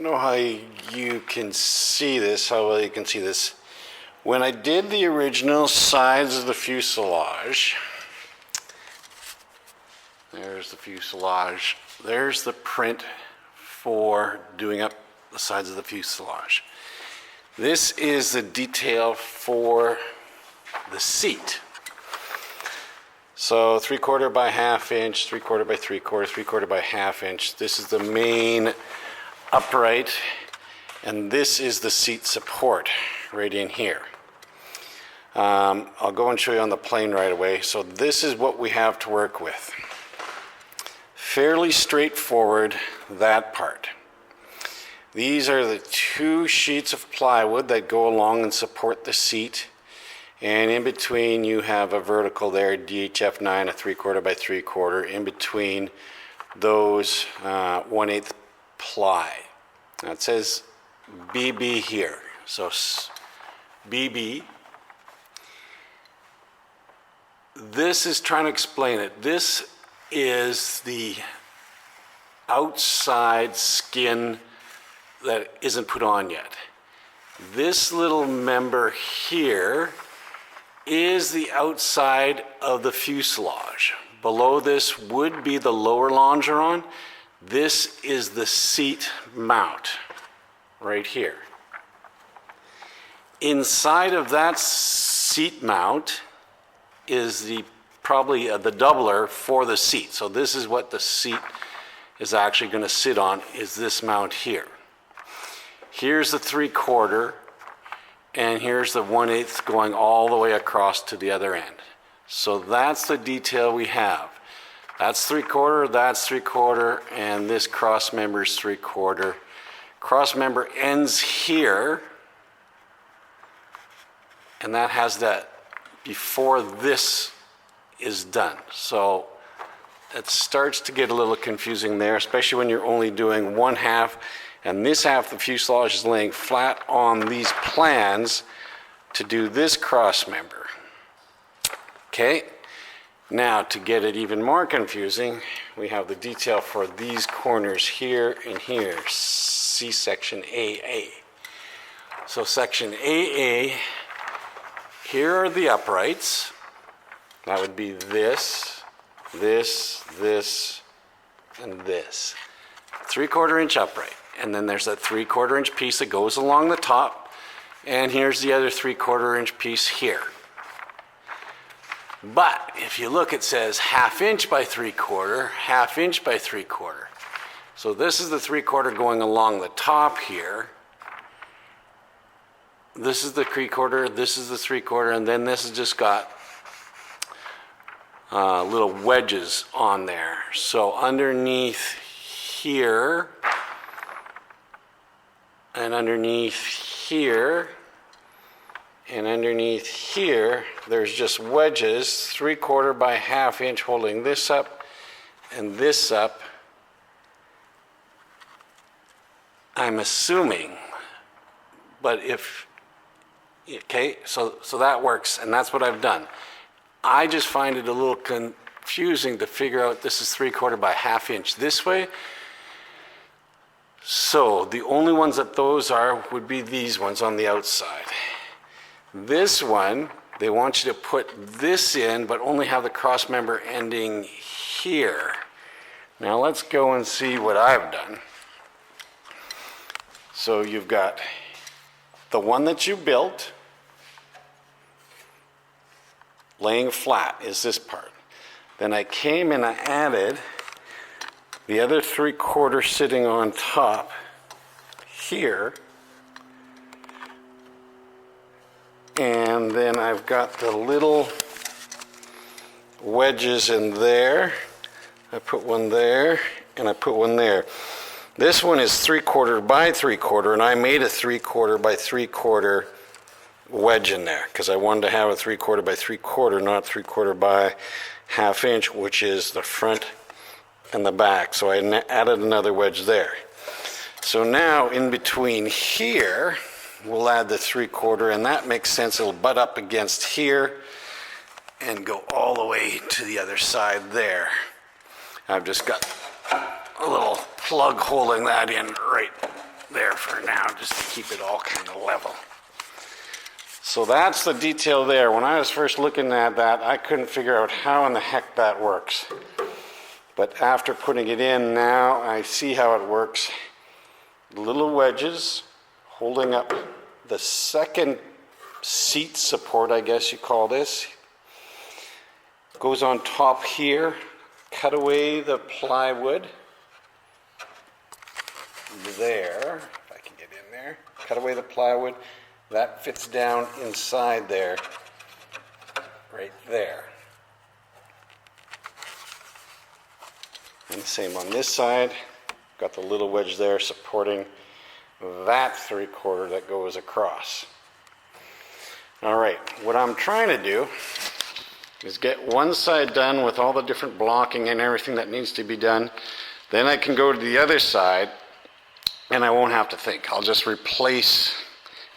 know how you can see this, how well you can see this. When I did the original sides of the fuselage, there's the fuselage, there's the print for doing up the sides of the fuselage. This is the detail for the seat. So 3/4 by 1/2 inch, 3/4 by 3/4, 3/4 by 1/2 inch. This is the main upright, and this is the seat support right in here. I'll go and show you on the plane right away. So this is what we have to work with. Fairly straightforward, that part. These are the 2 sheets of plywood that go along and support the seat. And in between you have a vertical there, DHF 9, a 3/4 by 3/4. In between those 1/8 ply. Now it says BB here. So BB. This is trying to explain it. This is the outside skin that isn't put on yet. This little member here is the outside of the fuselage. Below this would be the lower longeron. This is the seat mount right here. Inside of that seat mount is probably the doubler for the seat. So this is what the seat is actually going to sit on, is this mount here. Here's the 3/4, and here's the 1/8 going all the way across to the other end. So that's the detail we have. That's 3/4, that's 3/4, and this cross member is 3/4. Cross member ends here, and that has that before this is done. So it starts to get a little confusing there, especially when you're only doing 1/2, and this half of the fuselage is laying flat on these plans to do this cross member. Okay, now to get it even more confusing, we have the detail for these corners here and here, see section AA. So section AA, here are the uprights. That would be this, this, this, and this. 3/4 inch upright. And then there's that 3/4 inch piece that goes along the top. And here's the other 3/4 inch piece here. But if you look, it says 1/2 inch by 3/4, 1/2 inch by 3/4. So this is the 3/4 going along the top here. This is the 3/4, this is the 3/4, and then this has just got little wedges on there. So underneath here, and underneath here, and underneath here, there's just wedges, 3/4 by 1/2 inch holding this up and this up. I'm assuming, but okay, so that works, and that's what I've done. I just find it a little confusing to figure out this is 3/4 by 1/2 inch this way. So the only ones that those are would be these ones on the outside. This one, they want you to put this in, but only have the cross member ending here. Now let's go and see what I've done. So you've got the one that you built, laying flat is this part. Then I came and I added the other 3/4 sitting on top here. And then I've got the little wedges in there. I put one there and I put one there. This one is 3/4 by 3/4, and I made a 3/4 by 3/4 wedge in there because I wanted to have a 3/4 by 3/4, not 3/4 by 1/2 inch, which is the front and the back. So I added another wedge there. So now in between here, we'll add the 3/4, and that makes sense. It'll butt up against here and go all the way to the other side there. I've just got a little plug holding that in right there for now, just to keep it all kind of level. So that's the detail there. When I was first looking at that, I couldn't figure out how in the heck that works. But after putting it in now, I see how it works. Little wedges holding up the second seat support, I guess you call this. Goes on top here. Cut away the plywood. There, if I can get in there. Cut away the plywood. That fits down inside there, right there. And the same on this side. Got the little wedge there supporting that 3/4 that goes across. All right, what I'm trying to do is get one side done with all the different blocking and everything that needs to be done. Then I can go to the other side and I won't have to think. I'll just replace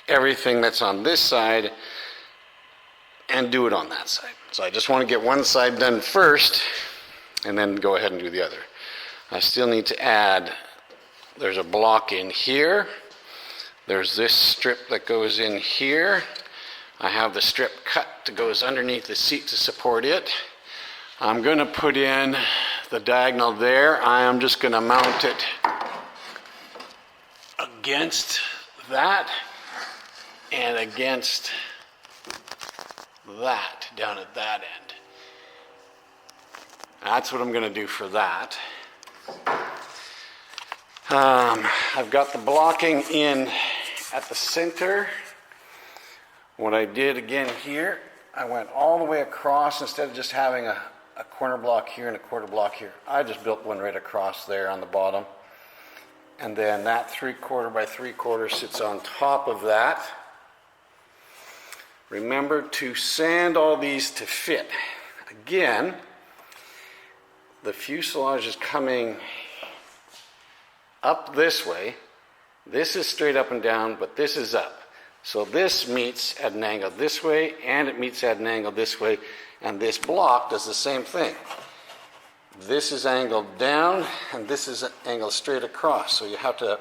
everything that's on this side and do it on that side. So I just want to get one side done first and then go ahead and do the other. I still need to add, there's a block in here. There's this strip that goes in here. I have the strip cut that goes underneath the seat to support it. I'm going to put in the diagonal there. I am just going to mount it against that and against that down at that end. That's what I'm going to do for that. I've got the blocking in at the center. What I did again here, I went all the way across instead of just having a corner block here and a quarter block here. I just built one right across there on the bottom. And then that 3/4 by 3/4 sits on top of that. Remember to sand all these to fit. Again, the fuselage is coming up this way. This is straight up and down, but this is up. So this meets at an angle this way, and it meets at an angle this way, and this block does the same thing. This is angled down, and this is angled straight across. So you have to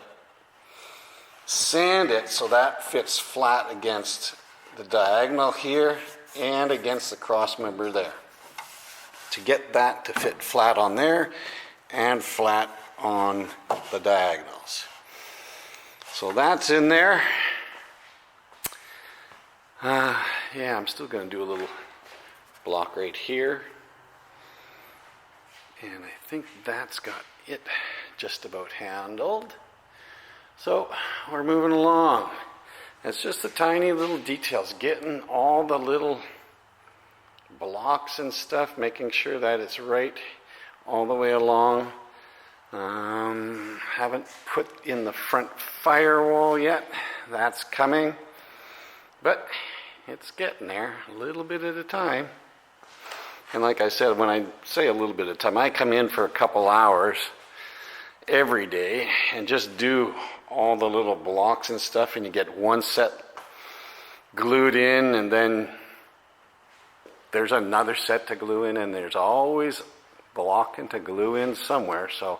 sand it so that fits flat against the diagonal here and against the cross member there. To get that to fit flat on there and flat on the diagonals. So that's in there. Yeah, I'm still going to do a little block right here. And I think that's got it just about handled. So we're moving along. It's just the tiny little details, getting all the little blocks and stuff, making sure that it's right all the way along. Haven't put in the front firewall yet. That's coming. But it's getting there, a little bit at a time. And like I said, when I say a little bit at a time, I come in for a couple hours every day and just do all the little blocks and stuff, and you get one set glued in, and then there's another set to glue in, and there's always blocking to glue in somewhere. So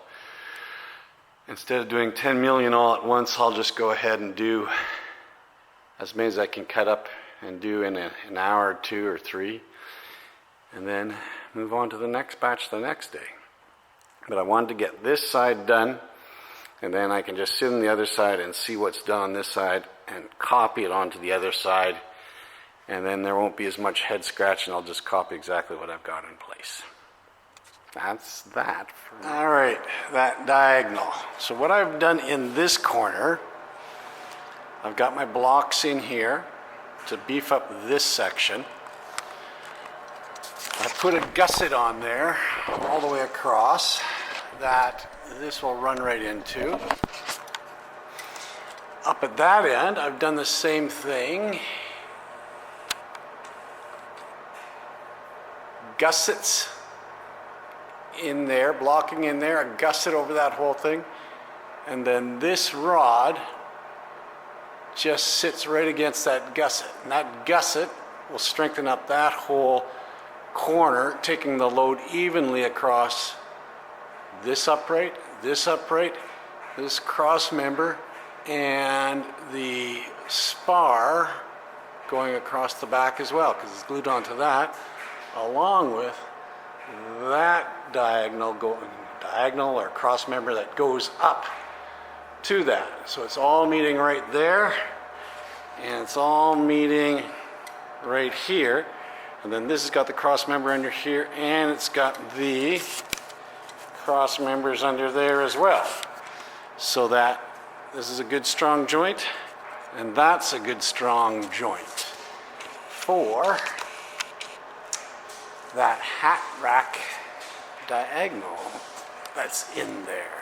instead of doing 10 million all at once, I'll just go ahead and do as many as I can cut up and do in an hour or 2 or 3, and then move on to the next batch the next day. But I wanted to get this side done, and then I can just sit on the other side and see what's done on this side and copy it onto the other side, and then there won't be as much head scratching. I'll just copy exactly what I've got in place. That's that. All right, that diagonal. So what I've done in this corner, I've got my blocks in here to beef up this section. I put a gusset on there all the way across that this will run right into. Up at that end, I've done the same thing. Gussets in there, blocking in there, a gusset over that whole thing. And then this rod just sits right against that gusset. And that gusset will strengthen up that whole corner, taking the load evenly across this upright, this cross member, and the spar going across the back as well, because it's glued onto that, along with that diagonal or cross member that goes up to that. So it's all meeting right there, and it's all meeting right here. And then this has got the cross member under here, and it's got the cross members under there as well. So that this is a good strong joint, and that's a good strong joint for that hat rack diagonal that's in there.